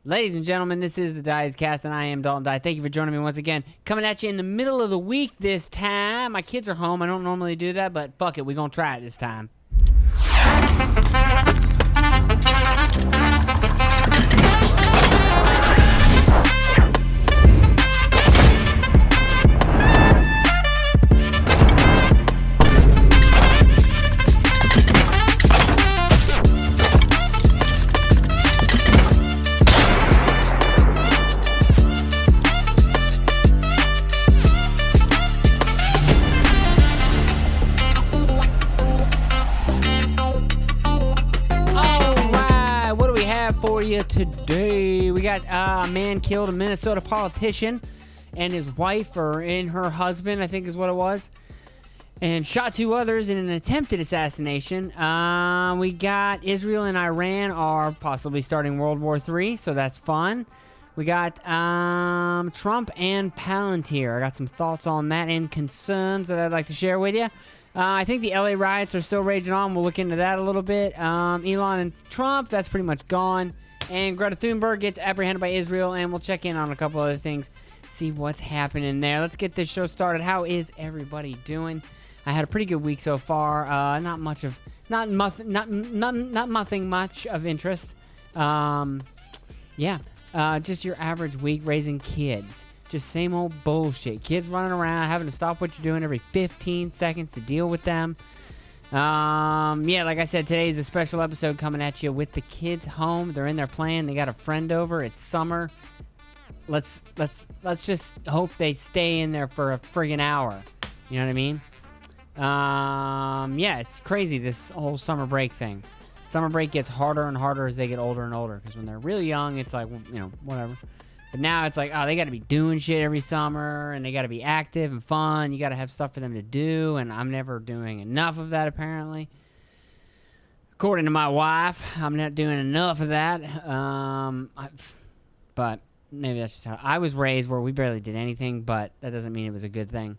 Ladies and gentlemen, this is the Dice Cast, and I am Dalton Die. Thank you for joining me once again. Coming at you in the middle of the week this time. My kids are home. I don't normally do that, but fuck it. We're going to try it this time. For you today, we got a man killed, a Minnesota politician and his wife, or in her husband, I think is what it was, and shot two others in an attempted assassination. We got Israel and Iran are possibly starting World War III, so that's fun. We got Trump and Palantir. I got some thoughts on that and concerns that I'd like to share with you. I think the LA riots are still raging on. We'll look into that a little bit. Elon and Trump, that's pretty much gone. And Greta Thunberg gets apprehended by Israel, and we'll check in on a couple other things, see what's happening there. Let's get this show started. How is everybody doing? I had a pretty good week so far. Not nothing much of interest. Just your average week raising kids. Just same old bullshit. Kids running around, having to stop what you're doing every 15 seconds to deal with them. Like I said, today's a special episode coming at you with the kids home. They're in there playing. They got a friend over. It's summer. Let's just hope they stay in there for a friggin' hour. You know what I mean? It's crazy, this whole summer break thing. Summer break gets harder and harder as they get older and older. Because when they're really young, it's like, whatever. But now it's like, they got to be doing shit every summer, and they got to be active and fun. You got to have stuff for them to do, and I'm never doing enough of that, apparently. According to my wife, I'm not doing enough of that. But maybe that's just how I was raised, where we barely did anything, but that doesn't mean it was a good thing.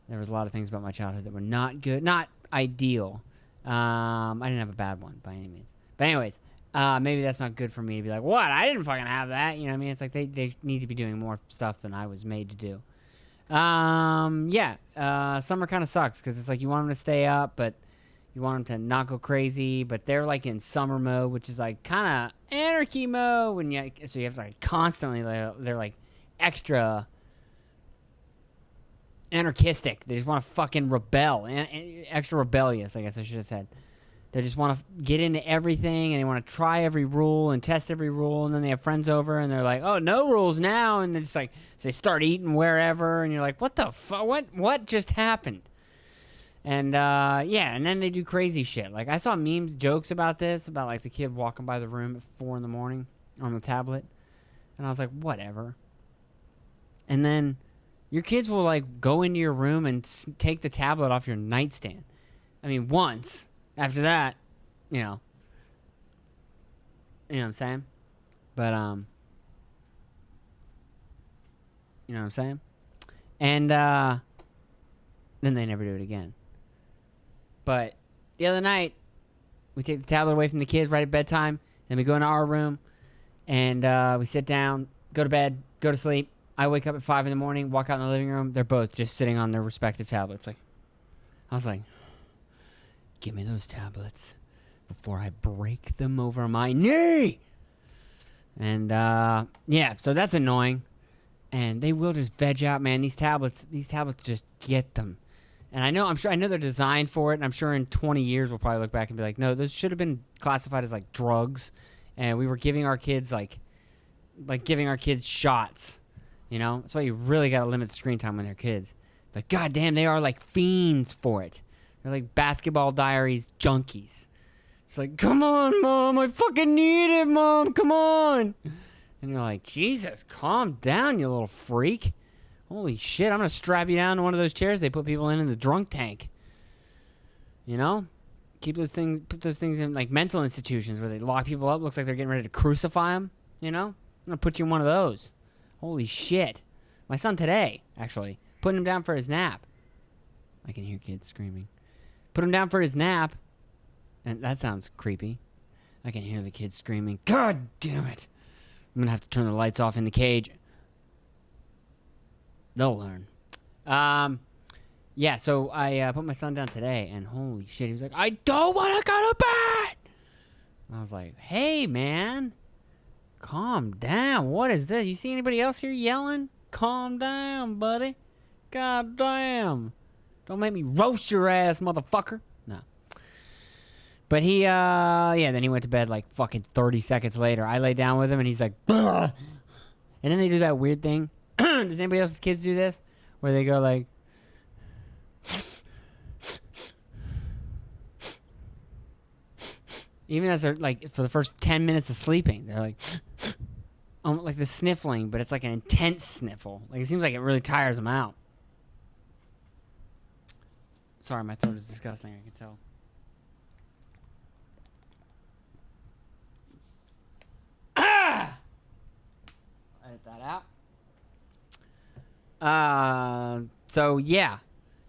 There was a lot of things about my childhood that were not good, not ideal. I didn't have a bad one by any means. But anyways, maybe that's not good for me to be like, what? I didn't fucking have that. You know what I mean? It's like they need to be doing more stuff than I was made to do. Summer kind of sucks because it's like you want them to stay up, but you want them to not go crazy. But they're like in summer mode, which is like kind of anarchy mode. So you have to like constantly, they're like extra anarchistic. They just want to fucking rebel. Extra rebellious, I guess I should have said. They just want to get into everything, and they want to try every rule and test every rule, and then they have friends over, and they're like, oh, no rules now, and they're just like, so they start eating wherever, and you're like, what the fuck, what just happened? And, and then they do crazy shit. Like, I saw jokes about this, about, like, the kid walking by the room at 4 in the morning on the tablet, and I was like, whatever. And then your kids will, like, go into your room and take the tablet off your nightstand. I mean, once. After that, you know what I'm saying? But, you know what I'm saying? And, then they never do it again. But the other night, we take the tablet away from the kids right at bedtime, and we go into our room, and, we sit down, go to bed, go to sleep. I wake up at 5 in the morning, walk out in the living room. They're both just sitting on their respective tablets. I was like, give me those tablets before I break them over my knee. And, so that's annoying. And they will just veg out, man. These tablets just get them. And I know they're designed for it. And I'm sure in 20 years we'll probably look back and be like, no, those should have been classified as like drugs. And we were giving our kids like giving our kids shots. You know, that's why you really got to limit the screen time when they're kids. But goddamn, they are like fiends for it. They're like Basketball Diaries junkies. It's like, come on, Mom. I fucking need it, Mom. Come on. And you're like, Jesus, calm down, you little freak. Holy shit, I'm going to strap you down to one of those chairs they put people in the drunk tank. You know? Put those things in like mental institutions where they lock people up. Looks like they're getting ready to crucify them. You know? I'm going to put you in one of those. Holy shit. My son today, actually, putting him down for his nap. I can hear kids screaming. Put him down for his nap. And that sounds creepy. I can hear the kids screaming, God damn it. I'm going to have to turn the lights off in the cage. They'll learn. Yeah, so I put my son down today, and holy shit, he was like, I don't want to go to bed! And I was like, hey, man, calm down. What is this? You see anybody else here yelling? Calm down, buddy. God damn. Don't make me roast your ass, motherfucker. No. But he, then he went to bed like fucking 30 seconds later. I lay down with him, and he's like, "Ugh." And then they do that weird thing. Does anybody else's kids do this? Where they go like, even as they're like, for the first 10 minutes of sleeping, they're like, like the sniffling, but it's like an intense sniffle. Like it seems like it really tires them out. Sorry, my throat is disgusting, I can tell. Edit that out. So yeah.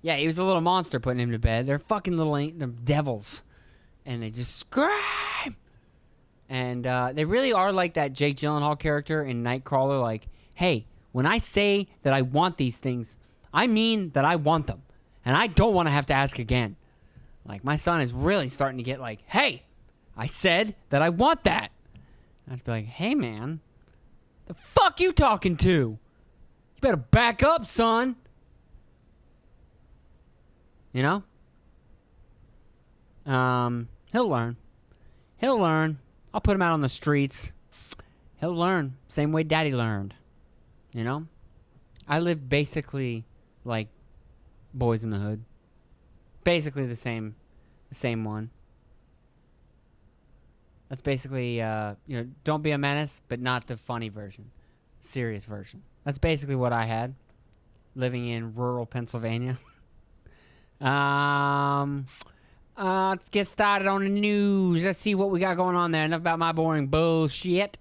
Yeah, he was a little monster putting him to bed. They're fucking little they're devils. And they just scream. And they really are like that Jake Gyllenhaal character in Nightcrawler. Like, hey, when I say that I want these things, I mean that I want them. And I don't want to have to ask again. Like, my son is really starting to get like, hey, I said that I want that. And I'd be like, hey, man, the fuck you talking to? You better back up, son. You know? He'll learn. He'll learn. I'll put him out on the streets. He'll learn. Same way Daddy learned. You know? I live basically like Boys in the Hood. Basically the same one. That's basically, don't be a menace, but not the funny version. Serious version. That's basically what I had. Living in rural Pennsylvania. Let's get started on the news. Let's see what we got going on there. Enough about my boring bullshit.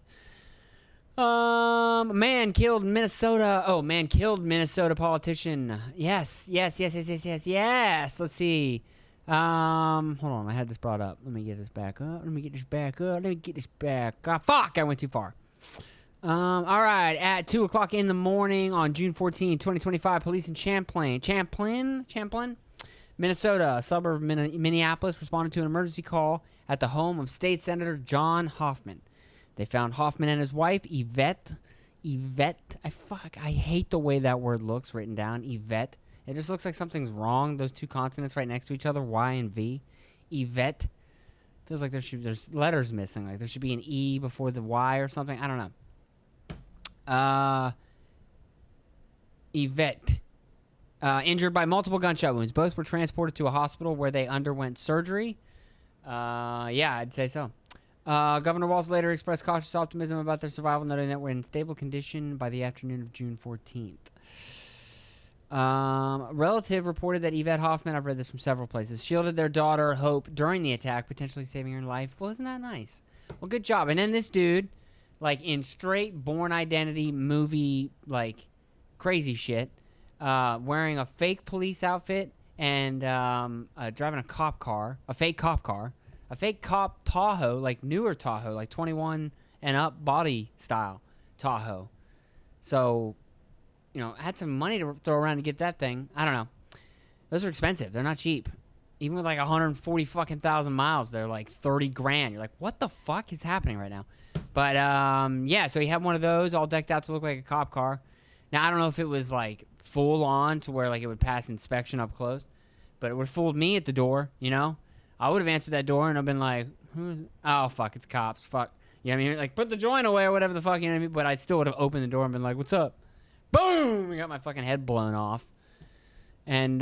Man killed Minnesota. Oh, man killed Minnesota politician. Yes. Let's see. Hold on. I had this brought up. Let me get this back up. Fuck, I went too far. All right. At 2 o'clock in the morning on June 14, 2025, police in Champlin, Minnesota, a suburb of Minneapolis, responded to an emergency call at the home of State Senator John Hoffman. They found Hoffman and his wife, Yvette. I hate the way that word looks written down. Yvette. It just looks like something's wrong. Those two consonants right next to each other, Y and V. Yvette. Feels like there's letters missing. Like there should be an E before the Y or something. I don't know. Yvette. Injured by multiple gunshot wounds. Both were transported to a hospital where they underwent surgery. Yeah, I'd say so. Governor Walz later expressed cautious optimism about their survival, noting that we're in stable condition by the afternoon of June 14th. A relative reported that Yvette Hoffman, I've read this from several places, shielded their daughter, Hope, during the attack, potentially saving her life. Well, isn't that nice? Well, good job. And then this dude, like in straight Born Identity movie, like crazy shit, wearing a fake police outfit and driving a cop car, a fake cop Tahoe, like newer Tahoe, like 21 and up body style Tahoe. So, had some money to throw around to get that thing. I don't know. Those are expensive. They're not cheap. Even with like 140 fucking thousand miles, they're like 30 grand. You're like, what the fuck is happening right now? But yeah, so he had one of those all decked out to look like a cop car. Now I don't know if it was like full on to where like it would pass inspection up close, but it would have fooled me at the door. I would have answered that door and I've been like, oh fuck, it's cops. Fuck. You know what I mean? Like put the joint away or whatever the fuck. You know what I mean? But I still would have opened the door and been like, what's up? Boom! I got my fucking head blown off. And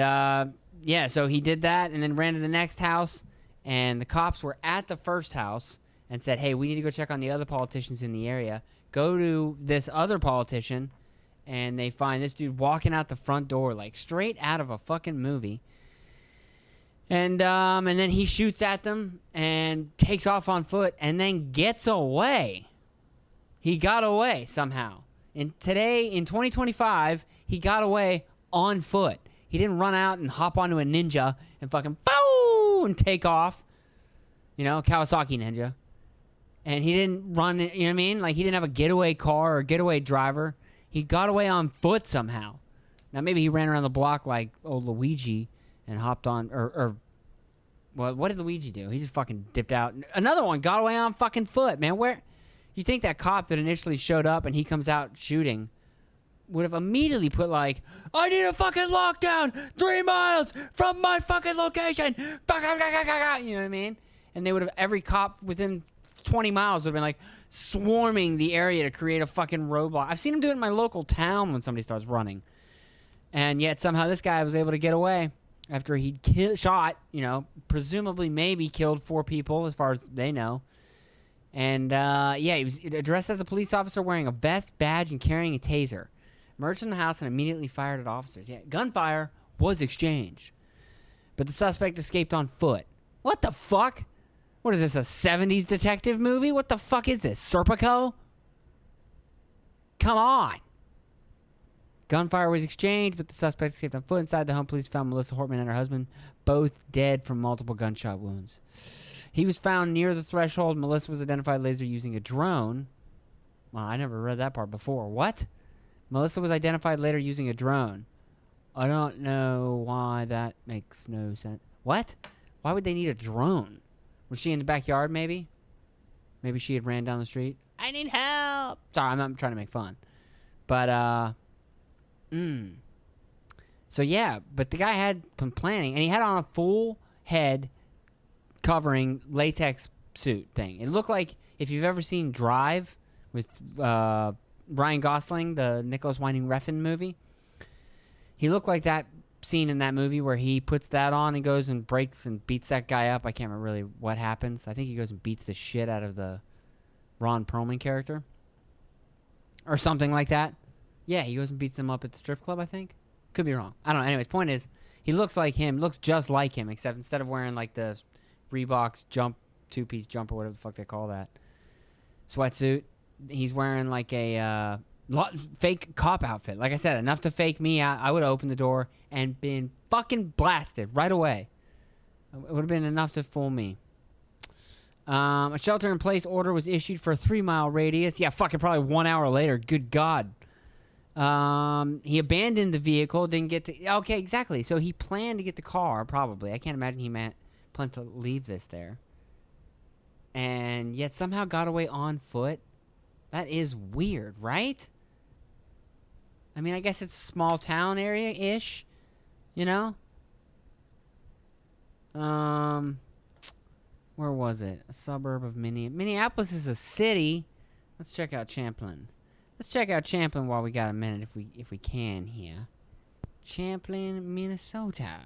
yeah, so he did that and then ran to the next house, and the cops were at the first house and said, hey, we need to go check on the other politicians in the area. Go to this other politician, and they find this dude walking out the front door like straight out of a fucking movie. And then he shoots at them and takes off on foot and then gets away. He got away somehow. And today, in 2025, he got away on foot. He didn't run out and hop onto a ninja and fucking boom and take off. Kawasaki ninja. And he didn't run, you know what I mean? Like, he didn't have a getaway car or a getaway driver. He got away on foot somehow. Now, maybe he ran around the block like old Luigi and hopped on, well, what did Luigi do? He just fucking dipped out. Another one got away on fucking foot, man. Where, you think that cop that initially showed up and he comes out shooting would have immediately put like, I need a fucking lockdown 3 miles from my fucking location. You know what I mean? And they would have, every cop within 20 miles would have been like swarming the area to create a fucking roadblock. I've seen him do it in my local town when somebody starts running. And yet somehow this guy was able to get away after he'd shot, presumably maybe killed 4 people as far as they know. And he was dressed as a police officer wearing a vest, badge, and carrying a taser. Emerged from the house and immediately fired at officers. Yeah, gunfire was exchanged. But the suspect escaped on foot. What the fuck? What is this, a 70s detective movie? What the fuck is this, Serpico? Come on. Gunfire was exchanged, but the suspect escaped on foot. Inside the home, police found Melissa Hortman and her husband, both dead from multiple gunshot wounds. He was found near the threshold. Melissa was identified later using a drone. Well, I never read that part before. What? Melissa was identified later using a drone. I don't know why that makes no sense. What? Why would they need a drone? Was she in the backyard, maybe? Maybe she had ran down the street. I need help. Sorry, I'm not trying to make fun. But, So, yeah, but the guy had been planning, and he had on a full head covering latex suit thing. It looked like, if you've ever seen Drive with Ryan Gosling, the Nicholas Winding Refn movie, he looked like that scene in that movie where he puts that on and goes and breaks and beats that guy up. I can't remember really what happens. I think he goes and beats the shit out of the Ron Perlman character. Or something like that. Yeah, he goes and beats him up at the strip club, I think. Could be wrong. I don't know. Anyways, point is, he looks like him, looks just like him, except instead of wearing like the Reebok's two-piece jump or whatever the fuck they call that sweatsuit, he's wearing like a fake cop outfit. Like I said, enough to fake me out. I would have opened the door and been fucking blasted right away. It would have been enough to fool me. A shelter-in-place order was issued for a 3-mile radius. Yeah, fucking probably 1 hour later. Good God. He abandoned the vehicle, didn't get to... Okay, exactly. So he planned to get the car, probably. I can't imagine he planned to leave this there. And yet somehow got away on foot. That is weird, right? I mean, I guess it's a small town area-ish, Where was it? A suburb of Minneapolis is a city. Let's check out Champlin. Let's check out Champlin while we got a minute, if we can here. Champlin, Minnesota.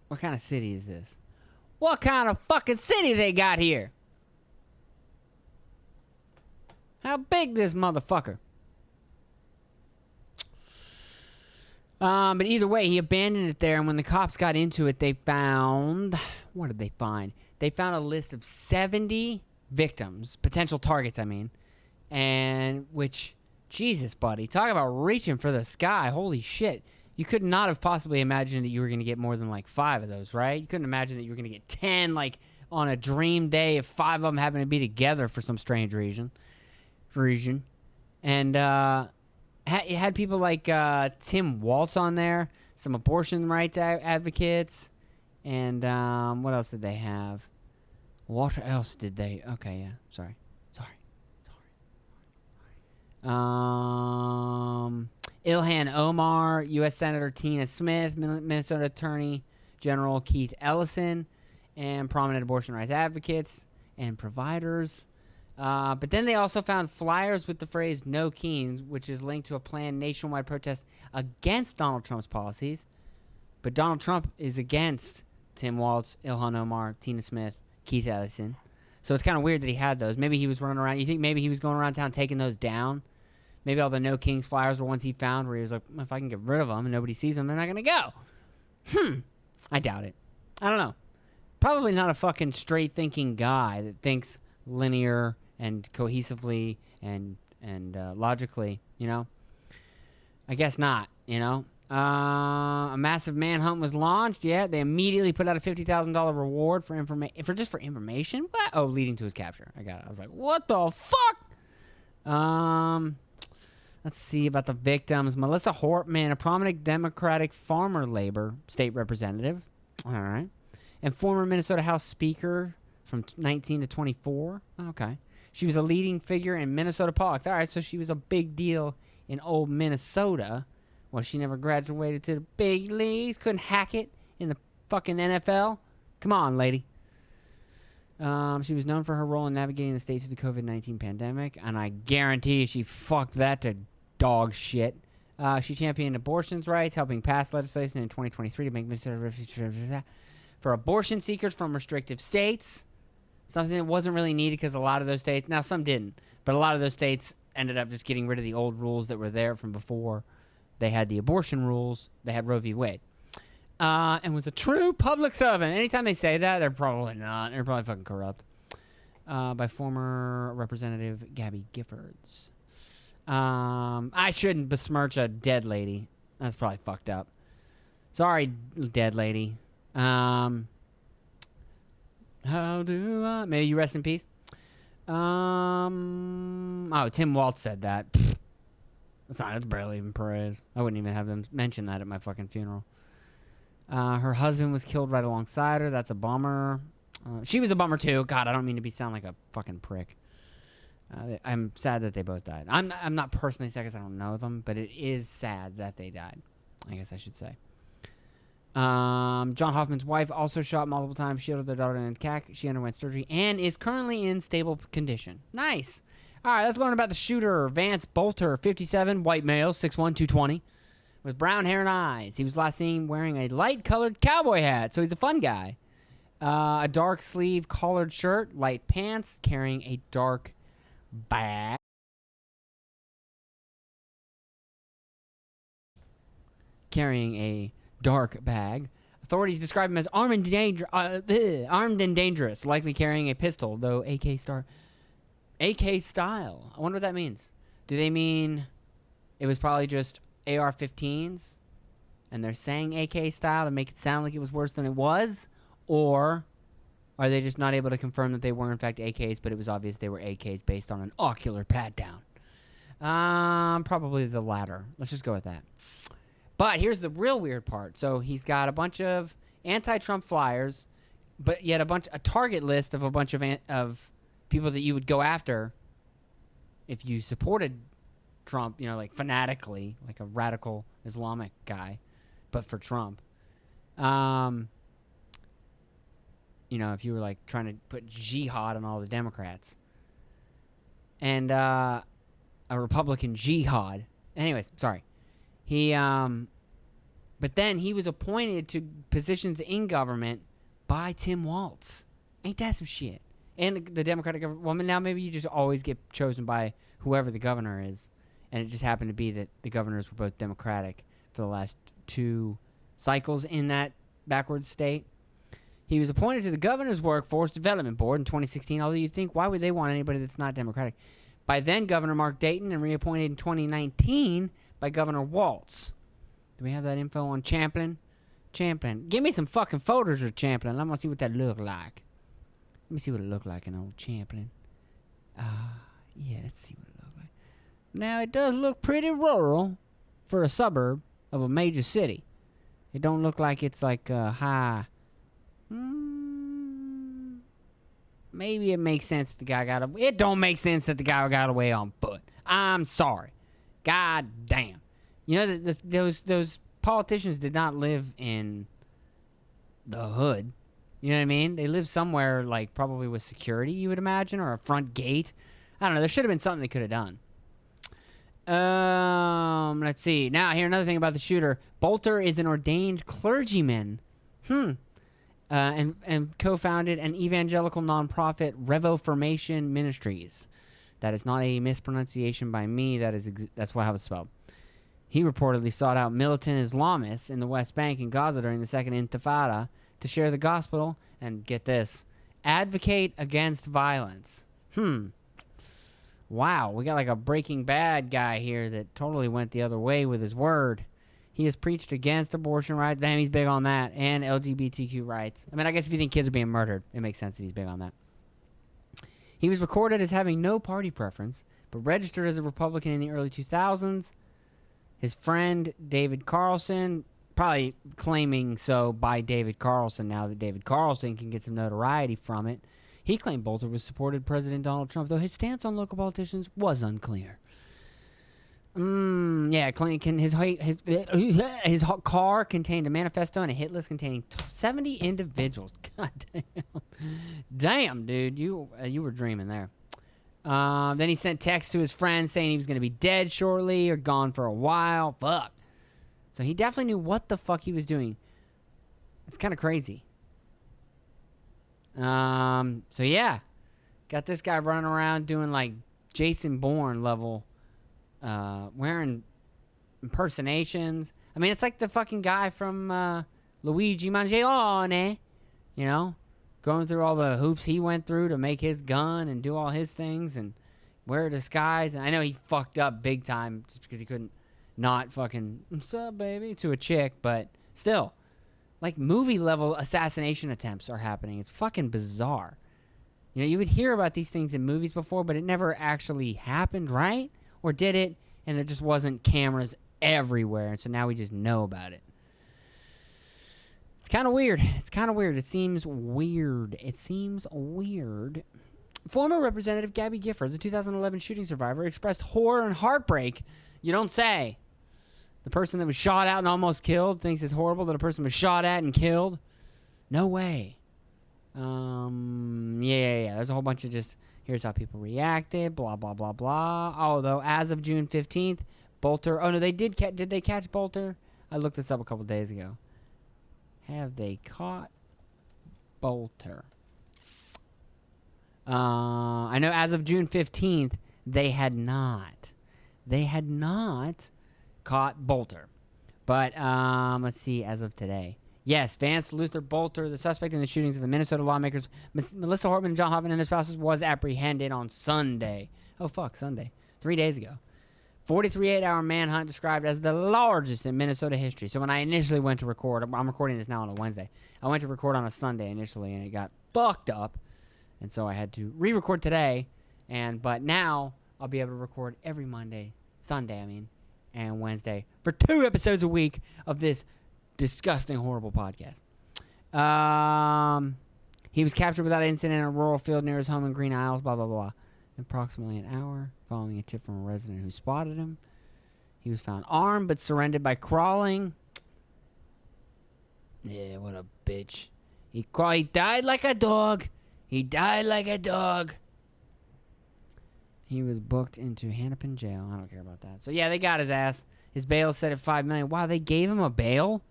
What kind of city is this? What kind of fucking city they got here? How big this motherfucker? But either way, he abandoned it there, and when the cops got into it, they found... What did they find? They found a list of 70 victims, potential targets, I mean. And which, Jesus, buddy, talk about reaching for the sky. Holy shit. You could not have possibly imagined that you were going to get more than like 5 of those, right? You couldn't imagine that you were going to get 10, like, on a dream day if 5 of them happen to be together for some strange reason. And, it had people like Tim Waltz on there, some abortion rights advocates, and what else did they have? What else did they... Okay, yeah, sorry. Ilhan Omar, U.S. Senator Tina Smith, Minnesota Attorney General Keith Ellison, and prominent abortion rights advocates and providers. But then they also found flyers with the phrase "No Keens," which is linked to a planned nationwide protest against Donald Trump's policies. But Donald Trump is against Tim Waltz, Ilhan Omar, Tina Smith, Keith Ellison. So it's kind of weird that he had those. Maybe he was running around. You think maybe he was going around town taking those down? Maybe all the No Kings flyers were ones he found where he was like, if I can get rid of them and nobody sees them, they're not going to go. I doubt it. I don't know. Probably not a fucking straight-thinking guy that thinks linear and cohesively and logically, I guess not, A massive manhunt was launched. Yeah, they immediately put out a $50,000 reward for information. What? Oh, leading to his capture. I got it. I was like, what the fuck? Let's see about the victims. Melissa Hortman, a prominent Democratic farmer labor state representative. All right. And former Minnesota House Speaker from 19 to 24. Okay. She was a leading figure in Minnesota politics. All right, so she was a big deal in old Minnesota. Well, she never graduated to the big leagues. Couldn't hack it in the fucking NFL. Come on, lady. She was known for her role in navigating the states through the COVID-19 pandemic, and I guarantee she fucked that to dog shit. She championed abortions rights, helping pass legislation in 2023 to make for abortion seekers from restrictive states. Something that wasn't really needed because a lot of those states, now some didn't, but a lot of those states ended up just getting rid of the old rules that were there from before they had the abortion rules. They had Roe v. Wade. And was a true public servant. Anytime they say that, they're probably not. They're probably fucking corrupt. By former Representative Gabby Giffords. I shouldn't besmirch a dead lady. That's probably fucked up. Sorry, dead lady. How do I... Maybe you rest in peace? Oh, Tim Waltz said that. That's barely even praise. I wouldn't even have them mention that at my fucking funeral. Her husband was killed right alongside her. That's a bummer. She was a bummer too. God, I don't mean to sound like a fucking prick. I'm sad that they both died. I'm not personally sad because I don't know them, but it is sad that they died. I guess I should say. John Hoffman's wife also shot multiple times, shielded their daughter in attack. She underwent surgery and is currently in stable condition. Nice. All right, let's learn about the shooter. Vance Bolter, 57, white male, 6'1", 220, with brown hair and eyes. He was last seen wearing a light-colored cowboy hat, so he's a fun guy. A dark sleeve collared shirt, light pants, carrying a dark bag. Authorities describe him as armed and dangerous, likely carrying a pistol, though AK style. I wonder what that means. Do they mean it was probably just AR-15s and they're saying AK style to make it sound like it was worse than it was? Or are they just not able to confirm that they were in fact AKs, but it was obvious they were AKs based on an ocular pat-down? Probably the latter. Let's just go with that. But here's the real weird part. So he's got a bunch of anti-Trump flyers, but yet a target list of a bunch of people that you would go after if you supported Trump, like fanatically, like a radical Islamic guy, but for Trump. If you were like trying to put jihad on all the Democrats. And a Republican jihad. Anyways, sorry. But then he was appointed to positions in government by Tim Waltz. Ain't that some shit? And the Democratic government. Well, now maybe you just always get chosen by whoever the governor is. And it just happened to be that the governors were both Democratic for the last 2 cycles in that backwards state. He was appointed to the Governor's Workforce Development Board in 2016, although you'd think, why would they want anybody that's not Democratic? By then Governor Mark Dayton, and reappointed in 2019 by Governor Waltz. Do we have that info on Champlin? Champlin. Give me some fucking photos of Champlin. I want to see what that look like. Let me see what it looked like in old Champlin. Yeah, let's see what it looked like. Now, it does look pretty rural for a suburb of a major city. It don't look like it's like high. Maybe it makes sense that the guy got away. It don't make sense that the guy got away on foot. I'm sorry. God damn. Those politicians did not live in the hood. You know what I mean? They lived somewhere, like, probably with security, you would imagine, or a front gate. I don't know. There should have been something they could have done. Let's see. Now, here, another thing about the shooter. Bolter is an ordained clergyman. And co-founded an evangelical nonprofit, Revoformation Ministries. That is not a mispronunciation by me. That's how it's spelled. He reportedly sought out militant Islamists in the West Bank and Gaza during the Second Intifada to share the gospel and, get this, advocate against violence. Wow, we got like a Breaking Bad guy here that totally went the other way with his word. He has preached against abortion rights. Damn, he's big on that. And LGBTQ rights. I mean, I guess if you think kids are being murdered, it makes sense that he's big on that. He was recorded as having no party preference, but registered as a Republican in the early 2000s. His friend, David Carlson, probably claiming so by David Carlson now that David Carlson can get some notoriety from it. He claimed Bolter was supported President Donald Trump, though his stance on local politicians was unclear. Yeah, Clinton, his car contained a manifesto and a hit list containing 70 individuals. God damn. Damn, dude, you were dreaming there. Then he sent texts to his friends saying he was going to be dead shortly or gone for a while. Fuck. So he definitely knew what the fuck he was doing. It's kind of crazy. So yeah. Got this guy running around doing like Jason Bourne level, wearing impersonations. I mean, it's like the fucking guy from Luigi Mangione, you know, going through all the hoops he went through to make his gun and do all his things and wear a disguise. And I know he fucked up big time just because he couldn't not fucking, what's up, baby, to a chick, but still, like movie level assassination attempts are happening. It's fucking bizarre. You know, you would hear about these things in movies before, but it never actually happened, right? Or did it? And there just wasn't cameras everywhere, and so now we just know about it. It's kind of weird. It seems weird. Former Representative Gabby Giffords, a 2011 shooting survivor, expressed horror and heartbreak. You don't say. The person that was shot at and almost killed thinks it's horrible that a person was shot at and killed. No way. Yeah. There's a whole bunch of just, here's how people reacted, blah, blah, blah, blah. Although, as of June 15th, Bolter, oh no, did they catch Bolter? I looked this up a couple days ago. Have they caught Bolter? I know as of June 15th, they had not. Caught Bolter. But, let's see, as of today. Yes, Vance Luther Bolter, the suspect in the shootings of the Minnesota lawmakers Melissa Hortman and John Hoffman and their spouses, was apprehended on Sunday. Oh, fuck, Sunday. 3 days ago. 43-hour manhunt described as the largest in Minnesota history. So when I initially went to record, I'm recording this now on a Wednesday. I went to record on a Sunday initially, and it got fucked up. And so I had to re-record today. But now I'll be able to record every Sunday, and Wednesday for 2 episodes a week of this disgusting, horrible podcast. He was captured without incident in a rural field near his home in Green Isles, blah, blah, blah. Approximately an hour following a tip from a resident who spotted him. He was found armed but surrendered by crawling. Yeah, what a bitch. He died like a dog. He was booked into Hennepin jail. I don't care about that. So yeah, they got his ass. His bail set at $5 million. Wow, they gave him a bail?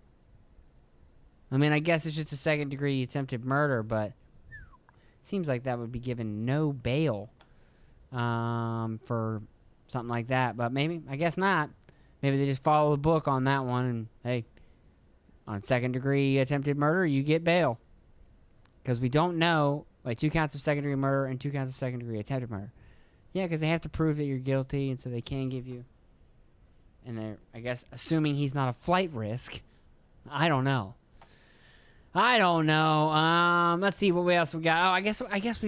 I mean, I guess it's just a second-degree attempted murder, but seems like that would be given no bail for something like that. But maybe, I guess not. Maybe they just follow the book on that one, and hey, on second-degree attempted murder, you get bail. Because we don't know, like 2 counts of second-degree murder and 2 counts of second-degree attempted murder. Yeah, because they have to prove that you're guilty, and so they can give you. And they're, I guess, assuming he's not a flight risk. I don't know. Let's see what else we got. Oh, I guess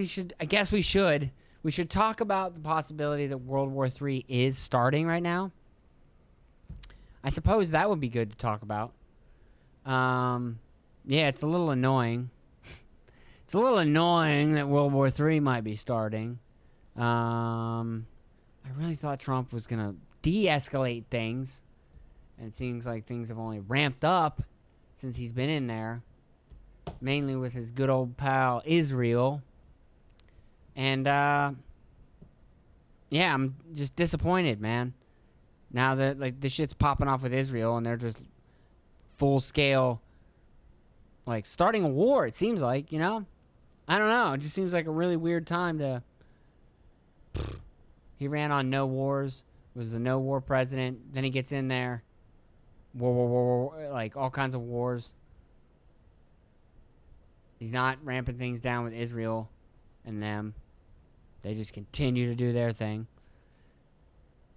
we should. We should talk about the possibility that World War III is starting right now. I suppose that would be good to talk about. Yeah, it's a little annoying. It's a little annoying that World War III might be starting. I really thought Trump was going to de-escalate things. And it seems like things have only ramped up since he's been in there. Mainly with his good old pal, Israel. And, yeah, I'm just disappointed, man. Now that, like, this shit's popping off with Israel, and they're just full-scale, like, starting a war, it seems like, you know? I don't know. It just seems like a really weird time to... He ran on no wars, was the no-war president. Then he gets in there. War, like, all kinds of wars. He's not ramping things down with Israel and them. They just continue to do their thing.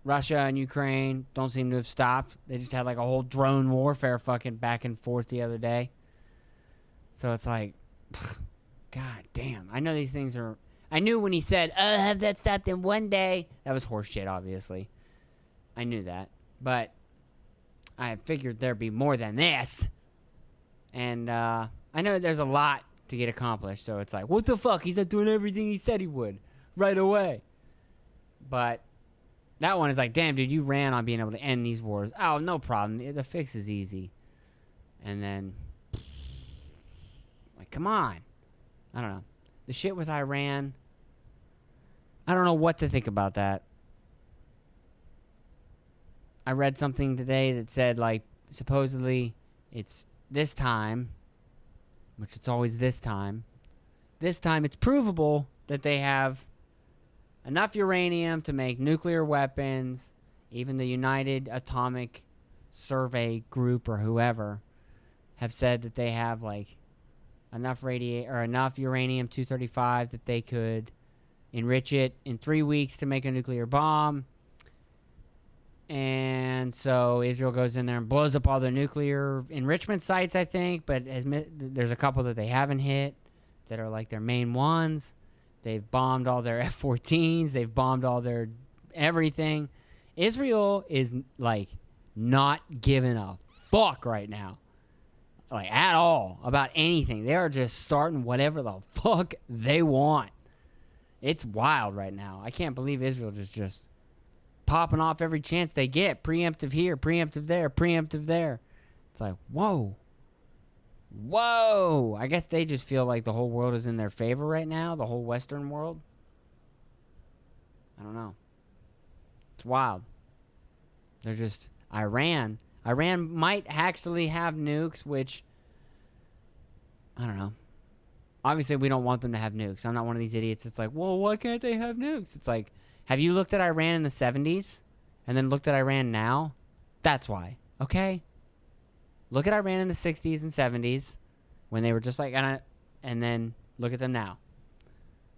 Russia and Ukraine don't seem to have stopped. They just had like a whole drone warfare fucking back and forth the other day. So it's like, God damn. I know these things are... I knew when he said, I'll have that stopped in one day. That was horseshit, obviously. I knew that. But I figured there'd be more than this. And I know there's a lot to get accomplished. So it's like, what the fuck? He's not doing everything he said he would right away. But that one is like, damn, dude, you ran on being able to end these wars. Oh, no problem. The fix is easy. And then, like, come on. I don't know. The shit with Iran, I don't know what to think about that. I read something today that said, like, supposedly it's this time, which it's always this time. This time it's provable that they have enough uranium to make nuclear weapons. Even the United Atomic Survey Group or whoever have said that they have, like, enough enough uranium-235 that they could enrich it in 3 weeks to make a nuclear bomb. And so Israel goes in there and blows up all their nuclear enrichment sites, I think. But there's a couple that they haven't hit that are like their main ones. They've bombed all their F-14s. They've bombed all their everything. Israel is, like, not giving a fuck right now. Like, at all. About anything. They are just starting whatever the fuck they want. It's wild right now. I can't believe Israel is just popping off every chance they get. Preemptive here, preemptive there, preemptive there. It's like, whoa. Whoa. I guess they just feel like the whole world is in their favor right now. The whole Western world. I don't know. It's wild. They're just... Iran might actually have nukes, which... I don't know. Obviously, we don't want them to have nukes. I'm not one of these idiots that's like, well, why can't they have nukes? It's like... Have you looked at Iran in the 70s and then looked at Iran now? That's why. Okay? Look at Iran in the 60s and 70s when they were just like... And then look at them now.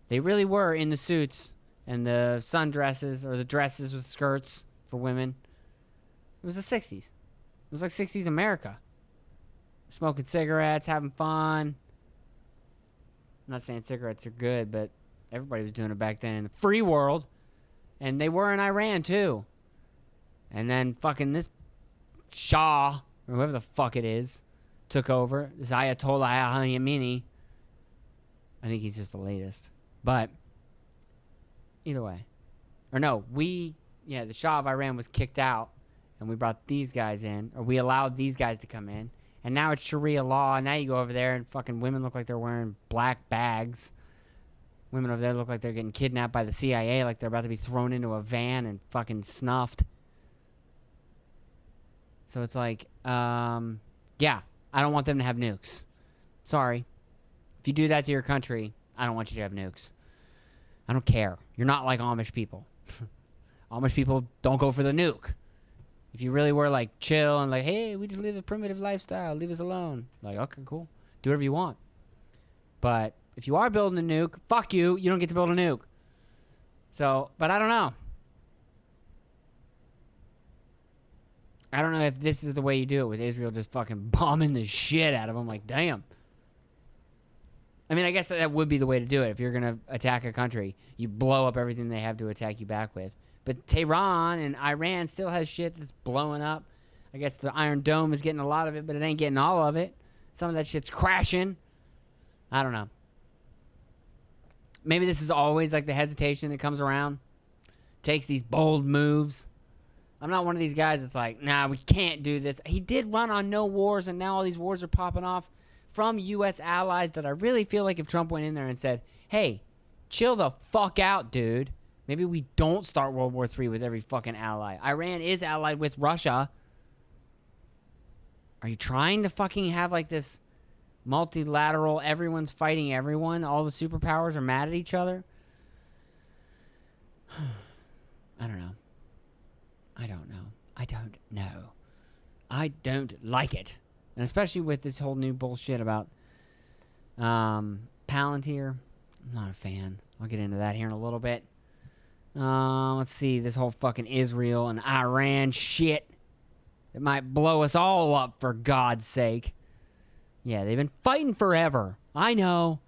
They really were in the suits and the sundresses or the dresses with skirts for women. It was the 60s. It was like 60s America. Smoking cigarettes, having fun. I'm not saying cigarettes are good, but everybody was doing it back then in the free world. And they were in Iran, too. And then fucking this Shah, or whoever the fuck it is, took over. This Ayatollah Khamenei. I think he's just the latest. But, either way. Or no, the Shah of Iran was kicked out. And we brought these guys in. Or we allowed these guys to come in. And now it's Sharia law. And now you go over there and fucking women look like they're wearing black bags. Women over there look like they're getting kidnapped by the CIA, like they're about to be thrown into a van and fucking snuffed. So it's like, yeah, I don't want them to have nukes. Sorry. If you do that to your country, I don't want you to have nukes. I don't care. You're not like Amish people. Amish people don't go for the nuke. If you really were like chill and like, hey, we just live a primitive lifestyle, leave us alone. Like, okay, cool. Do whatever you want. But if you are building a nuke, fuck you. You don't get to build a nuke. So, but I don't know. I don't know if this is the way you do it with Israel just fucking bombing the shit out of them. Like, damn. I mean, I guess that would be the way to do it. If you're going to attack a country, you blow up everything they have to attack you back with. But Tehran and Iran still has shit that's blowing up. I guess the Iron Dome is getting a lot of it, but it ain't getting all of it. Some of that shit's crashing. I don't know. Maybe this is always like the hesitation that comes around. Takes these bold moves. I'm not one of these guys that's like, nah, we can't do this. He did run on no wars, and now all these wars are popping off from U.S. allies that I really feel like if Trump went in there and said, hey, chill the fuck out, dude. Maybe we don't start World War III with every fucking ally. Iran is allied with Russia. Are you trying to fucking have like this multilateral, everyone's fighting everyone, all the superpowers are mad at each other? I don't know. I don't like it. And especially with this whole new bullshit about Palantir. I'm not a fan. I'll get into that here in a little bit. Let's see, this whole fucking Israel and Iran shit. It might blow us all up, for God's sake. Yeah, they've been fighting forever. I know.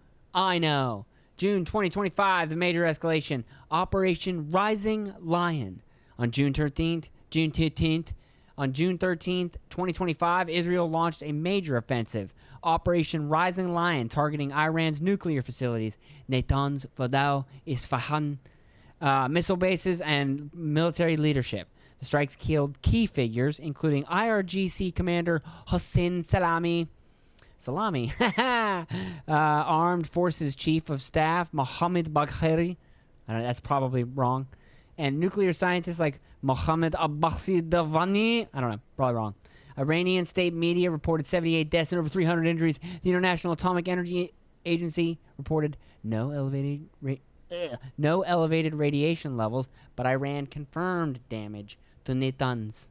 June 2025, the major escalation. Operation Rising Lion. On June 13th, on June 13th, 2025, Israel launched a major offensive. Operation Rising Lion, targeting Iran's nuclear facilities, Natanz, Fordow, Isfahan, missile bases, and military leadership. The strikes killed key figures, including IRGC commander Hossein Salami, Armed Forces Chief of Staff Mohammed Bagheri, I don't know, that's probably wrong, and nuclear scientists like Mohammed Abbasi Davani, I don't know, probably wrong. Iranian state media reported 78 deaths and over 300 injuries. The International Atomic Energy Agency reported no elevated radiation levels, but Iran confirmed damage to Natanz.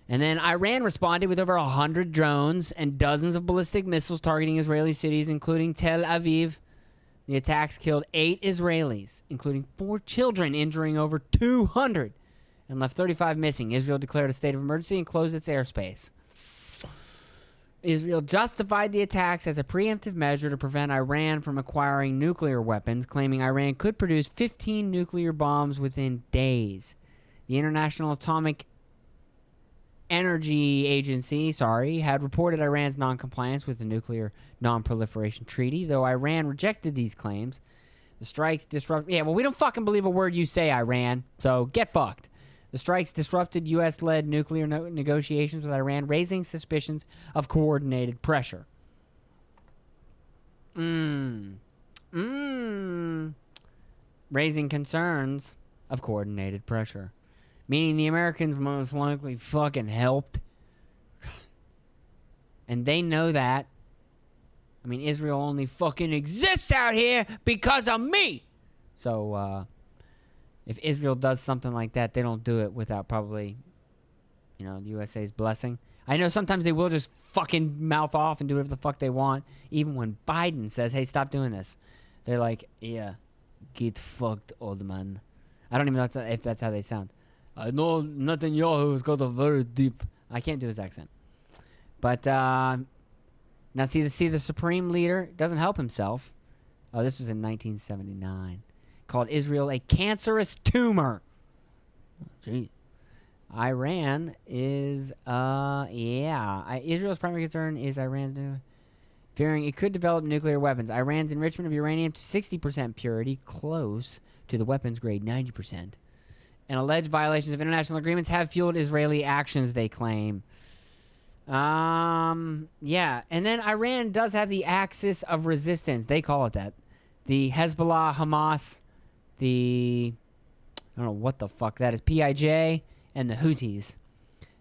And then Iran responded with over 100 drones and dozens of ballistic missiles targeting Israeli cities, including Tel Aviv. The attacks killed 8 Israelis, including 4 children, injuring over 200, and left 35 missing. Israel declared a state of emergency and closed its airspace. Israel justified the attacks as a preemptive measure to prevent Iran from acquiring nuclear weapons, claiming Iran could produce 15 nuclear bombs within days. The International Atomic Energy Agency, had reported Iran's non-compliance with the Nuclear Non-Proliferation Treaty, though Iran rejected these claims. The strikes disrupt... Yeah, well, we don't fucking believe a word you say, Iran, so get fucked. The strikes disrupted U.S.-led nuclear negotiations with Iran, raising suspicions of coordinated pressure. Raising concerns of coordinated pressure. Meaning the Americans most likely fucking helped. And they know that. I mean, Israel only fucking exists out here because of me. So, if Israel does something like that, they don't do it without probably, the USA's blessing. I know sometimes they will just fucking mouth off and do whatever the fuck they want. Even when Biden says, hey, stop doing this. They're like, yeah, get fucked, old man. I don't even know if that's how they sound. I know Netanyahu's got a very deep... I can't do his accent. But, now see the supreme leader doesn't help himself. Oh, this was in 1979. Called Israel a cancerous tumor. Gee. Iran is, Israel's primary concern is Iran's nuclear... Fearing it could develop nuclear weapons. Iran's enrichment of uranium to 60% purity, close to the weapons grade 90%. And alleged violations of international agreements have fueled Israeli actions, they claim. Yeah. And then Iran does have the axis of resistance. They call it that. The Hezbollah, Hamas, I don't know what the fuck that is, PIJ, and the Houthis.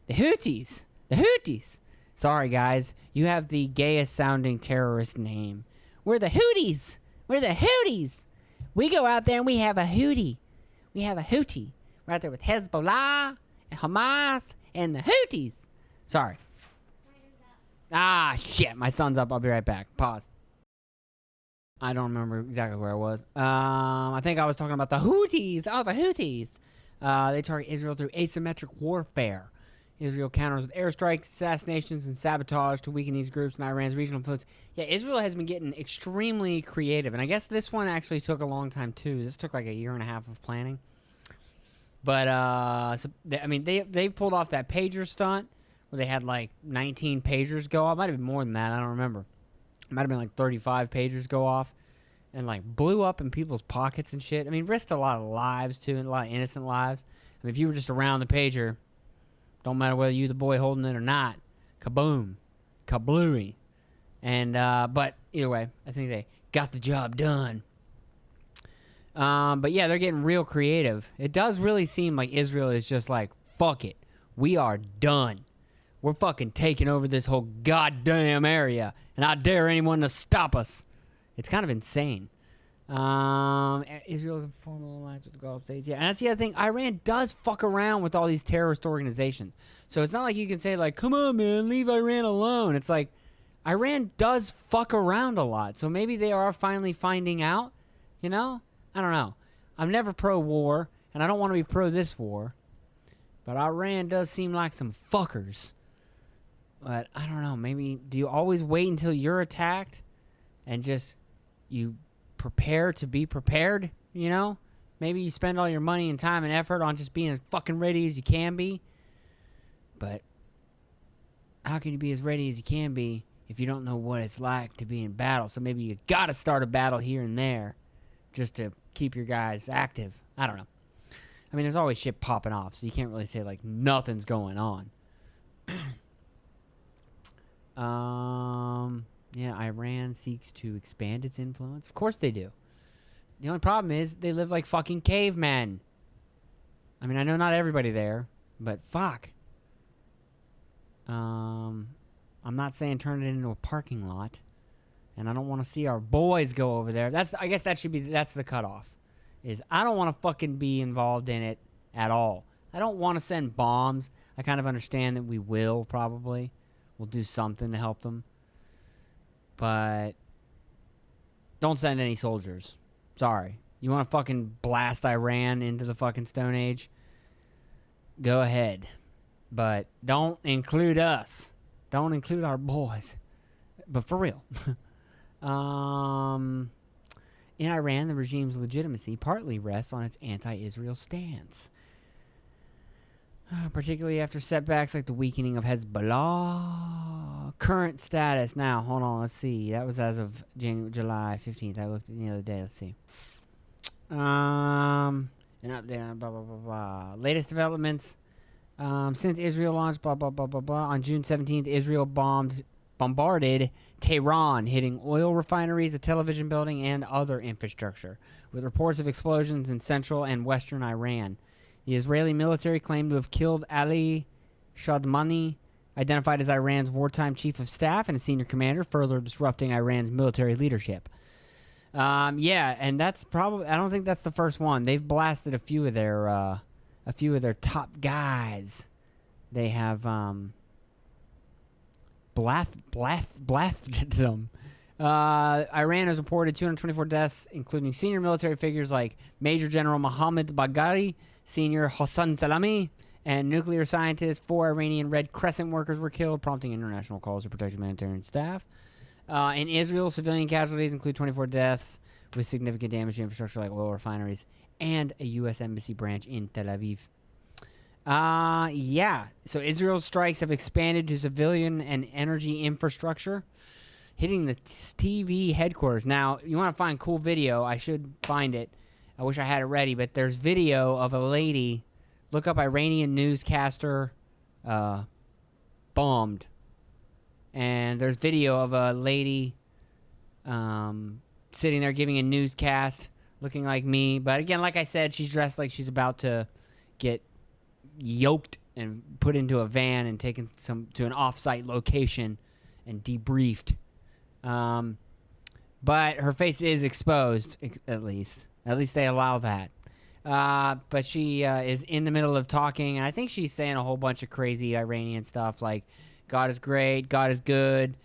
The Houthis. Sorry, guys. You have the gayest sounding terrorist name. We're the Houthis. We go out there and we have a Houthi. We're out there with Hezbollah and Hamas and the Houthis. Sorry. Shit. My son's up. I'll be right back. Pause. I don't remember exactly where I was. I think I was talking about the Houthis. Oh, the Houthis. They target Israel through asymmetric warfare. Israel counters with airstrikes, assassinations, and sabotage to weaken these groups and Iran's regional influence. Yeah, Israel has been getting extremely creative. And I guess this one actually took a long time, too. This took like a year and a half of planning. But, they've pulled off that pager stunt where they had like 19 pagers go off. Might have been more than that. I don't remember. It might have been like 35 pagers go off and like blew up in people's pockets and shit. I mean, risked a lot of lives too, and a lot of innocent lives. I mean, if you were just around the pager, don't matter whether you the boy holding it or not, kaboom, kablooey. And, but either way, I think they got the job done. But yeah, they're getting real creative. It does really seem like Israel is just like, fuck it. We are done. We're fucking taking over this whole goddamn area. And I dare anyone to stop us. It's kind of insane. Israel's in formal alliance with the Gulf states. Yeah, and that's the other thing. Iran does fuck around with all these terrorist organizations. So it's not like you can say like, come on, man, leave Iran alone. It's like, Iran does fuck around a lot. So maybe they are finally finding out, I don't know. I'm never pro-war, and I don't want to be pro this war. But Iran does seem like some fuckers. But I don't know. Maybe do you always wait until you're attacked, and just you prepare to be prepared? You know, maybe you spend all your money and time and effort on just being as fucking ready as you can be. But how can you be as ready as you can be if you don't know what it's like to be in battle? So maybe you gotta start a battle here and there just to keep your guys active. I don't know. I mean, there's always shit popping off, so you can't really say, like, nothing's going on. Yeah, Iran seeks to expand its influence. Of course they do. The only problem is they live like fucking cavemen. I mean, I know not everybody there, but fuck. I'm not saying turn it into a parking lot. And I don't want to see our boys go over there. I guess that's the cutoff. Is I don't want to fucking be involved in it at all. I don't want to send bombs. I kind of understand that we will probably. We'll do something to help them. But don't send any soldiers. Sorry. You want to fucking blast Iran into the fucking Stone Age? Go ahead. But don't include us. Don't include our boys. But for real. In Iran, the regime's legitimacy partly rests on its anti-Israel stance. Particularly after setbacks like the weakening of Hezbollah. Current status. Now, hold on, let's see. That was as of July 15th. I looked at the other day. Let's see. An update on blah, blah, blah, blah. Latest developments. Since Israel launched blah, blah, blah, blah, blah. On June 17th, Israel bombarded Tehran, hitting oil refineries, a television building, and other infrastructure, with reports of explosions in central and western Iran. The Israeli military claimed to have killed Ali Shadmani, identified as Iran's wartime chief of staff and a senior commander, further disrupting Iran's military leadership. Yeah, and that's probably, I don't think that's the first one. They've blasted a few of their top guys. They have blasted them. Iran has reported 224 deaths, including senior military figures like Major General Mohammad Bagheri, Senior Hassan Salami, and nuclear scientists. 4 Iranian Red Crescent workers were killed, prompting international calls to protect humanitarian staff. In Israel, civilian casualties include 24 deaths, with significant damage to infrastructure like oil refineries and a U.S. embassy branch in Tel Aviv. Yeah. So Israel's strikes have expanded to civilian and energy infrastructure, hitting the TV headquarters. Now, you want to find cool video, I should find it. I wish I had it ready, but there's video of a lady. Look up Iranian newscaster bombed. And there's video of a lady sitting there giving a newscast, looking like me. But again, like I said, she's dressed like she's about to get yoked and put into a van and taken to an off-site location and debriefed. But her face is exposed, at least. At least they allow that. But she is in the middle of talking, and I think she's saying a whole bunch of crazy Iranian stuff like, God is great, God is good,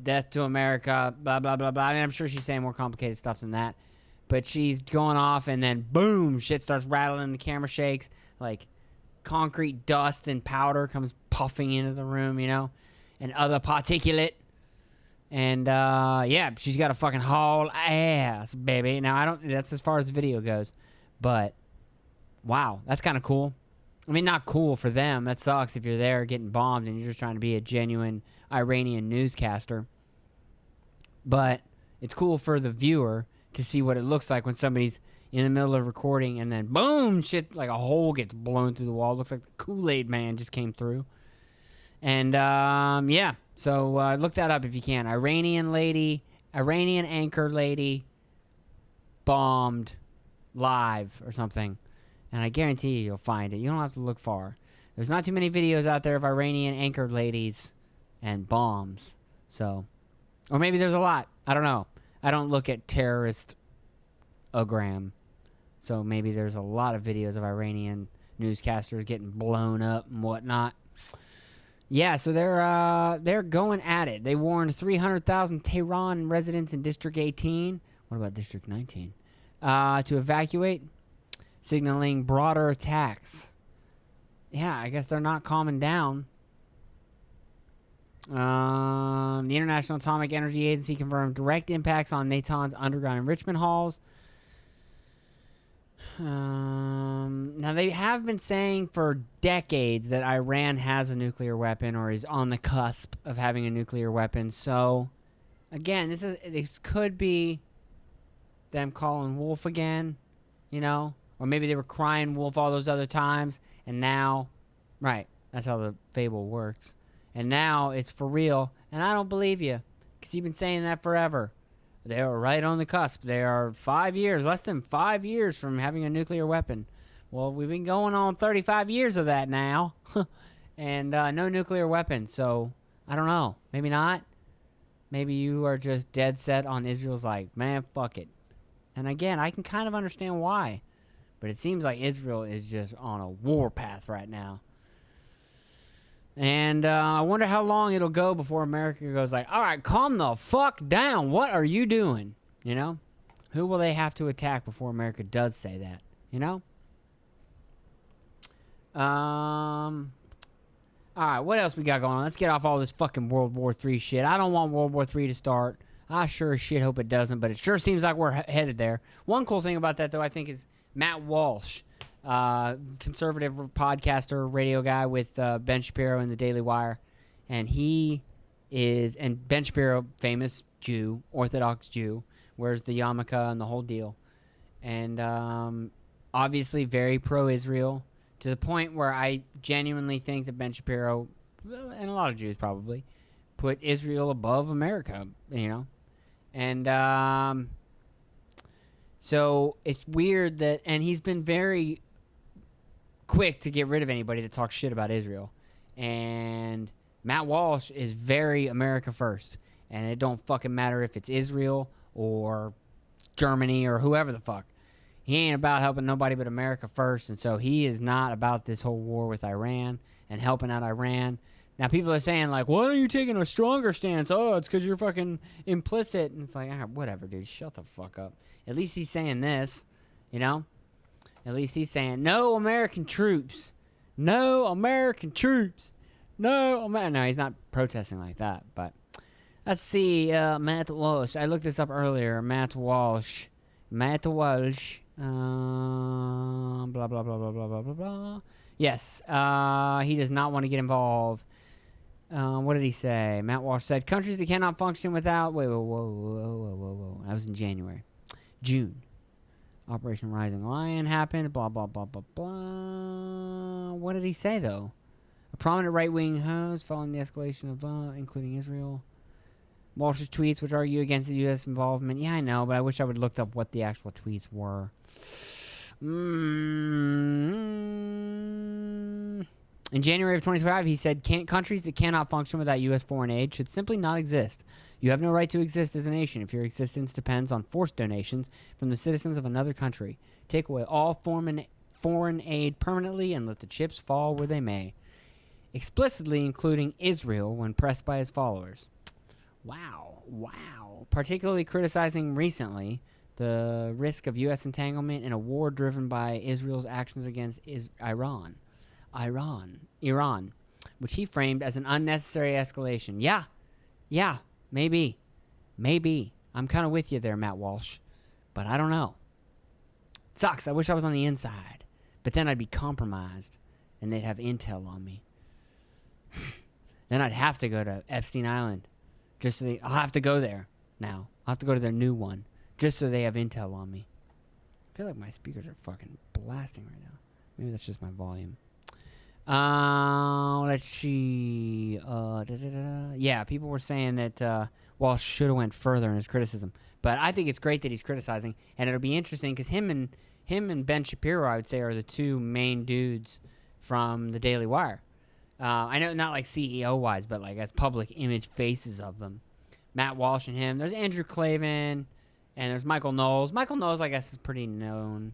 death to America, blah, blah, blah, blah. I mean, I'm sure she's saying more complicated stuff than that. But she's going off, and then boom, shit starts rattling, the camera shakes, like concrete dust and powder comes puffing into the room, you know, and other particulate. And, yeah, she's got a fucking haul ass, baby. Now, that's as far as the video goes. But, wow, that's kind of cool. I mean, not cool for them. That sucks if you're there getting bombed and you're just trying to be a genuine Iranian newscaster. But it's cool for the viewer to see what it looks like when somebody's in the middle of recording and then, boom, shit, like a hole gets blown through the wall. It looks like the Kool-Aid Man just came through. And, yeah. So look that up if you can. Iranian anchor lady bombed live or something. And I guarantee you'll find it. You don't have to look far. There's not too many videos out there of Iranian anchored ladies and bombs. So, or maybe there's a lot. I don't know. I don't look at terrorist-ogram. So maybe there's a lot of videos of Iranian newscasters getting blown up and whatnot. Yeah, so they're going at it. They warned 300,000 Tehran residents in District 18. What about District 19? To evacuate. signaling broader attacks. Yeah, I guess they're not calming down. The International Atomic Energy Agency confirmed direct impacts on Natanz underground enrichment halls. Now, they have been saying for decades that Iran has a nuclear weapon or is on the cusp of having a nuclear weapon. So, again, this could be them calling wolf again, you know? Or maybe they were crying wolf all those other times, and now... Right, that's how the fable works. And now it's for real, and I don't believe you, because you've been saying that forever. They are right on the cusp. They are 5 years, less than 5 years from having a nuclear weapon. Well, we've been going on 35 years of that now, and no nuclear weapon, so I don't know. Maybe not. Maybe you are just dead set on Israel's like, man, fuck it. And again, I can kind of understand why, but it seems like Israel is just on a war path right now. And I wonder how long it'll go before America goes like, all right, calm the fuck down. What are you doing? You know? Who will they have to attack before America does say that? You know? All right, what else we got going on? Let's get off all this fucking World War III shit. I don't want World War III to start. I sure as shit hope it doesn't, but it sure seems like we're headed there. One cool thing about that, though, I think is Matt Walsh. Conservative podcaster, radio guy with Ben Shapiro and the Daily Wire, and Ben Shapiro, famous Jew, Orthodox Jew, wears the yarmulke and the whole deal, and obviously very pro-Israel, to the point where I genuinely think that Ben Shapiro, and a lot of Jews probably, put Israel above America, you know, and so it's weird that, and he's been very quick to get rid of anybody that talks shit about Israel. And Matt Walsh is very America first. And it don't fucking matter if it's Israel or Germany or whoever the fuck. He ain't about helping nobody but America first. And so he is not about this whole war with Iran and helping out Iran. Now people are saying like, why are you taking a stronger stance? Oh, it's because you're fucking implicit. And it's like, whatever, dude. Shut the fuck up. At least he's saying this, you know? At least he's saying, no American troops. No American troops. No, he's not protesting like that. But let's see. Matt Walsh. I looked this up earlier. Matt Walsh. Blah, blah, blah, blah, blah, blah, blah, blah, blah. Yes. He does not want to get involved. What did he say? Matt Walsh said, countries that cannot function without... Whoa. That was in January. June. Operation Rising Lion happened, blah, blah, blah, blah, blah. What did he say, though? A prominent right-wing host following the escalation of, including Israel. Walsh's tweets, which argue against the U.S. involvement. Yeah, I know, but I wish I would have looked up what the actual tweets were. In January of 2025, he said, countries that cannot function without U.S. foreign aid should simply not exist. You have no right to exist as a nation if your existence depends on forced donations from the citizens of another country. Take away all foreign aid permanently and let the chips fall where they may. Explicitly including Israel when pressed by his followers. Wow. Particularly criticizing recently the risk of U.S. entanglement in a war driven by Israel's actions against Iran, which he framed as an unnecessary escalation. Yeah, maybe. I'm kind of with you there, Matt Walsh, but I don't know. It sucks. I wish I was on the inside, but then I'd be compromised, and they'd have intel on me. Then I'd have to go to Epstein Island. I'll have to go there now. I'll have to go to their new one, just so they have intel on me. I feel like my speakers are fucking blasting right now. Maybe that's just my volume. Let's see. Yeah, people were saying that Walsh should have went further in his criticism, but I think it's great that he's criticizing, and it'll be interesting because him and Ben Shapiro, I would say, are the two main dudes from the Daily Wire. I know not like CEO wise, but like as public image faces of them. Matt Walsh and him. There's Andrew Klavan, and there's Michael Knowles. Michael Knowles, I guess, is pretty known,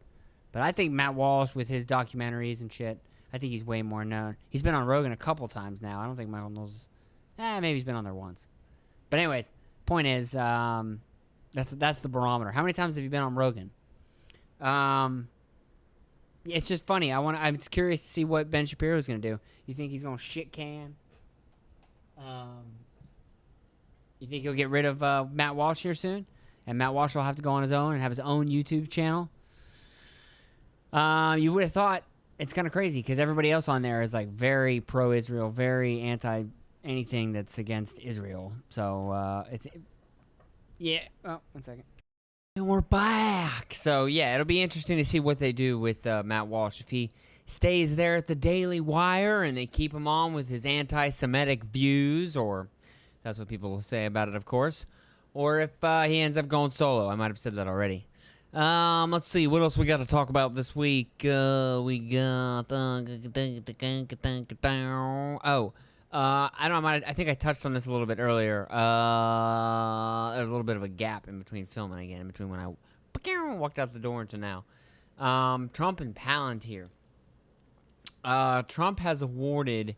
but I think Matt Walsh with his documentaries and shit, I think he's way more known. He's been on Rogan a couple times now. I don't think Michael Knowles... maybe he's been on there once. But anyways, point is, that's the barometer. How many times have you been on Rogan? it's just funny. I'm curious to see what Ben Shapiro's going to do. You think he's going to shit can? You think he'll get rid of Matt Walsh here soon? And Matt Walsh will have to go on his own and have his own YouTube channel? You would have thought. It's kind of crazy because everybody else on there is like very pro-Israel, very anti anything that's against Israel. So yeah. Oh, 1 second. And we're back. So yeah, it'll be interesting to see what they do with Matt Walsh if he stays there at the Daily Wire and they keep him on with his anti-Semitic views, or that's what people will say about it, of course, or if he ends up going solo. I might have said that already. Let's see, what else we got to talk about this week? We got, I don't know, I think I touched on this a little bit earlier. There's a little bit of a gap in between filming again, in between when I walked out the door into now. Trump and Palantir. Trump has awarded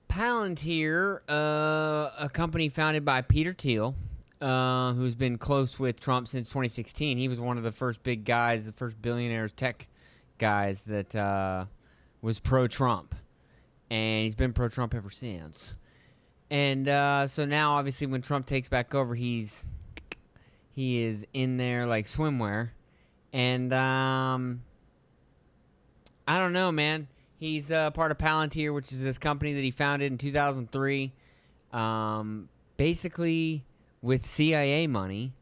Palantir, a company founded by Peter Thiel, who's been close with Trump since 2016. He was one of the first big guys, the first billionaires, tech guys that was pro-Trump. And he's been pro-Trump ever since. And so now, obviously, when Trump takes back over, he is in there like swimwear. And I don't know, man. He's part of Palantir, which is this company that he founded in 2003. Basically with CIA money,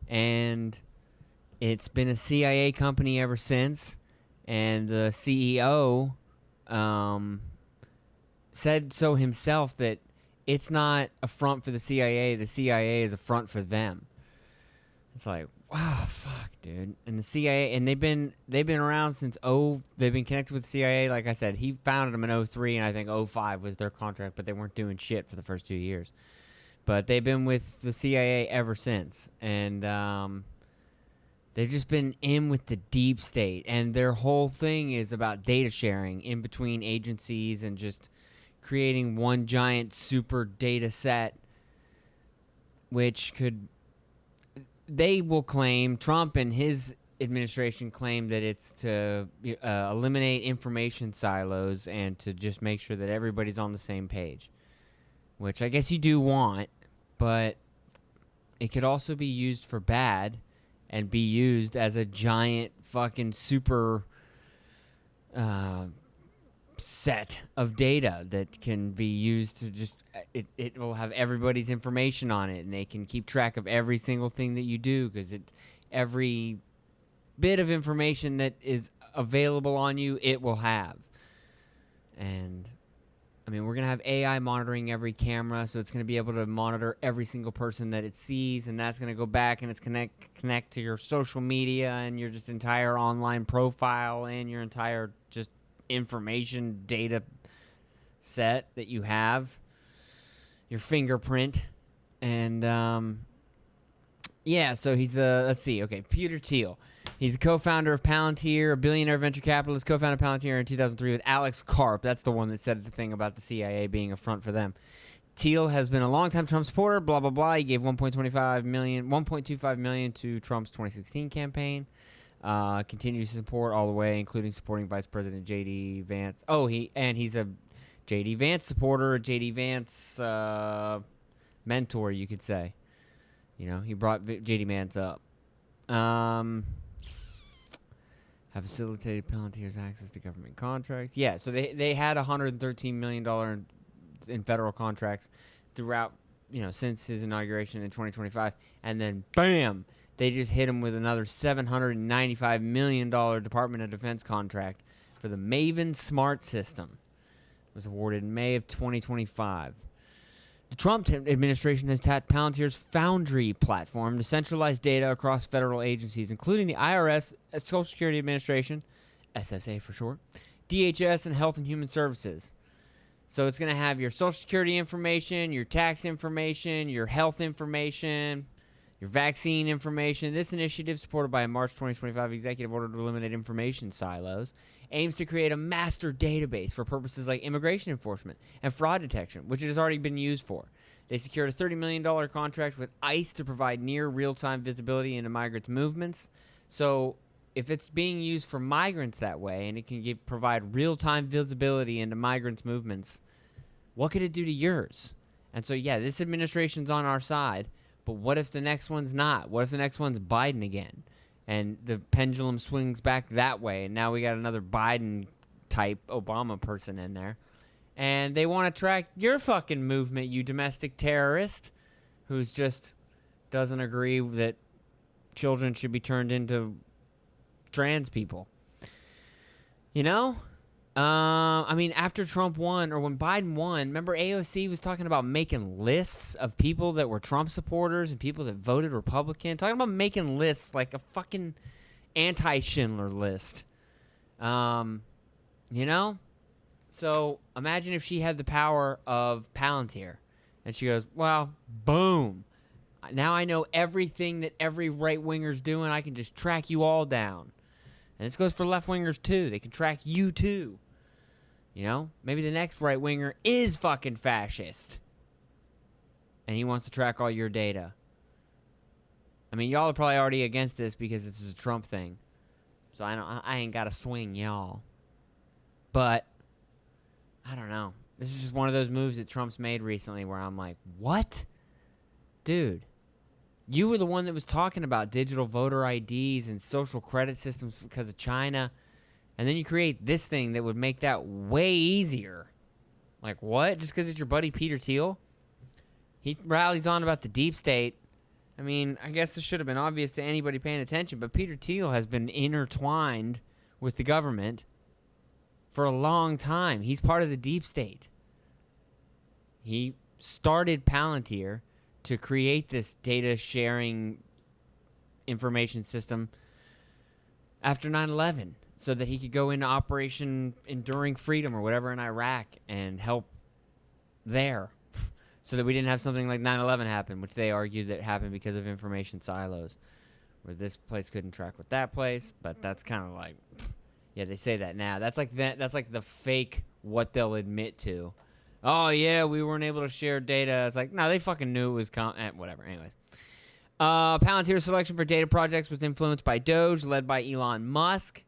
and it's been a CIA company ever since. And the CEO said so himself that it's not a front for the CIA is a front for them. It's like, wow, fuck, dude. And the CIA, and they've been around since they've been connected with the CIA. Like I said, he founded them in 2003, and I think 2005 was their contract, but they weren't doing shit for the first 2 years. But they've been with the CIA ever since, and they've just been in with the deep state, and their whole thing is about data sharing in between agencies and just creating one giant super data set, which they will claim, Trump and his administration claim that it's to eliminate information silos and to just make sure that everybody's on the same page. Which I guess you do want, but it could also be used for bad and be used as a giant fucking super set of data that can be used to just it will have everybody's information on it, and they can keep track of every single thing that you do, because every bit of information that is available on you, it will have. And I mean, we're going to have AI monitoring every camera, so it's going to be able to monitor every single person that it sees, and that's going to go back and it's connect to your social media and your just entire online profile and your entire just information data set that you have, your fingerprint. And yeah, so he's Peter Thiel. He's the co-founder of Palantir, a billionaire venture capitalist, co-founded Palantir in 2003 with Alex Karp. That's the one that said the thing about the CIA being a front for them. Thiel has been a longtime Trump supporter, blah, blah, blah. He gave $1.25 million to Trump's 2016 campaign. Continues to support all the way, including supporting Vice President J.D. Vance. He's a J.D. Vance supporter, a J.D. Vance mentor, you could say. You know, he brought J.D. Vance up. Have facilitated Palantir's access to government contracts. Yeah, so they had $113 million in federal contracts throughout, since his inauguration in 2025. And then, bam, they just hit him with another $795 million Department of Defense contract for the Maven Smart System. It was awarded in May of 2025. The Trump administration has tapped Palantir's Foundry platform to centralize data across federal agencies, including the IRS, Social Security Administration, SSA for short, DHS, and Health and Human Services. So it's going to have your Social Security information, your tax information, your health information, your vaccine information. This initiative, supported by a March 2025 executive order to eliminate information silos, aims to create a master database for purposes like immigration enforcement and fraud detection, which it has already been used for. They secured a $30 million contract with ICE to provide near real-time visibility into migrants' movements. So if it's being used for migrants that way, and it can provide real-time visibility into migrants' movements, what could it do to yours? And so, yeah, this administration's on our side, but what if the next one's not? What if the next one's Biden again? And the pendulum swings back that way, and now we got another Biden-type Obama person in there. And they want to track your fucking movement, you domestic terrorist, who's just doesn't agree that children should be turned into trans people. You know? I mean, after Trump won, or when Biden won, remember AOC was talking about making lists of people that were Trump supporters and people that voted Republican. Talking about making lists like a fucking anti-Schindler list. You know? So imagine if she had the power of Palantir. And she goes, well, boom. Now I know everything that every right-winger's doing. I can just track you all down. And this goes for left-wingers, too. They can track you, too. You know? Maybe the next right-winger is fucking fascist. And he wants to track all your data. I mean, y'all are probably already against this because this is a Trump thing. So I ain't got to swing y'all. But I don't know. This is just one of those moves that Trump's made recently where I'm like, what? Dude, you were the one that was talking about digital voter IDs and social credit systems because of China. And then you create this thing that would make that way easier. Like, what? Just because it's your buddy Peter Thiel? He rallies on about the deep state. I mean, I guess this should have been obvious to anybody paying attention, but Peter Thiel has been intertwined with the government for a long time. He's part of the deep state. He started Palantir to create this data sharing information system after 9/11 so that he could go into Operation Enduring Freedom or whatever in Iraq and help there so that we didn't have something like 9/11 happen, which they argued that happened because of information silos, where this place couldn't track with that place. But that's kind of like, yeah, they say that now. That's like the fake what they'll admit to. Oh, yeah, we weren't able to share data. It's like, no, they fucking knew it was whatever. Anyways. Palantir's selection for data projects was influenced by Doge, led by Elon Musk,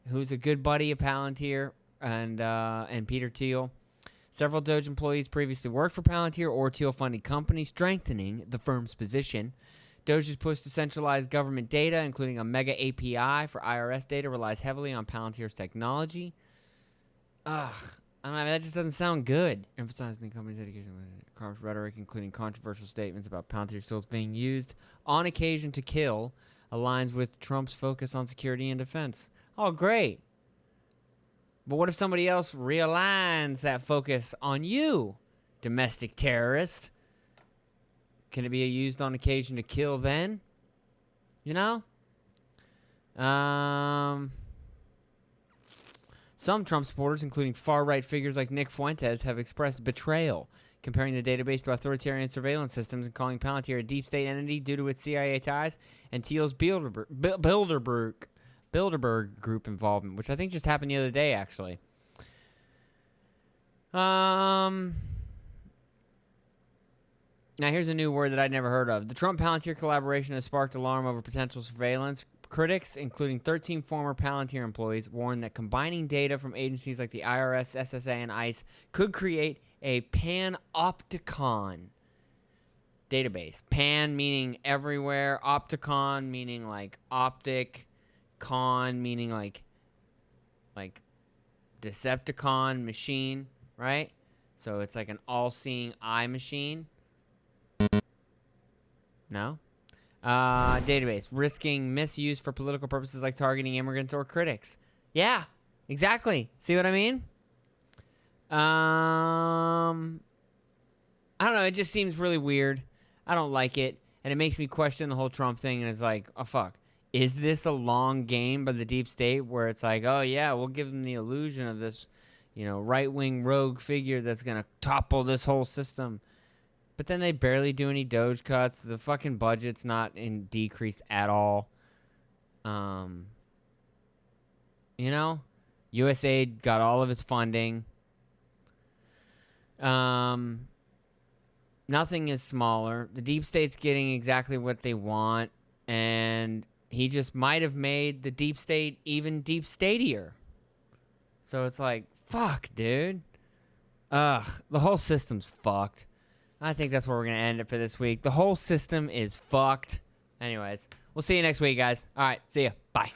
who's a good buddy of Palantir, and Peter Thiel. Several Doge employees previously worked for Palantir or Thiel-funded companies, strengthening the firm's position. Doge's push to centralize government data, including a mega API for IRS data, relies heavily on Palantir's technology. Ugh. I don't know, that just doesn't sound good. Emphasizing the company's dedication to rhetoric, including controversial statements about Palantir tools being used on occasion to kill, aligns with Trump's focus on security and defense. Oh, great. But what if somebody else realigns that focus on you, domestic terrorist? Can it be used on occasion to kill then? You know? Some Trump supporters, including far-right figures like Nick Fuentes, have expressed betrayal, comparing the database to authoritarian surveillance systems and calling Palantir a deep state entity due to its CIA ties and Thiel's Bilderberg group involvement, which I think just happened the other day, actually. Now, here's a new word that I'd never heard of. The Trump-Palantir collaboration has sparked alarm over potential surveillance. Critics, including 13 former Palantir employees, warn that combining data from agencies like the IRS, SSA, and ICE could create a panopticon database. Pan meaning everywhere, opticon meaning like optic, con meaning like Decepticon machine, right? So it's like an all-seeing eye machine. No? Database. Risking misuse for political purposes like targeting immigrants or critics. Yeah, exactly. See what I mean? I don't know. It just seems really weird. I don't like it. And it makes me question the whole Trump thing. And it's like, oh, fuck. Is this a long game by the deep state where it's like, oh, yeah, we'll give them the illusion of this, right-wing rogue figure that's going to topple this whole system. But then they barely do any Doge cuts. The fucking budget's not decreased at all. USAID got all of its funding. Nothing is smaller. The deep state's getting exactly what they want. And he just might have made the deep state even deep statier. So it's like, fuck, dude. Ugh, the whole system's fucked. I think that's where we're going to end it for this week. The whole system is fucked. Anyways, we'll see you next week, guys. All right, see ya. Bye.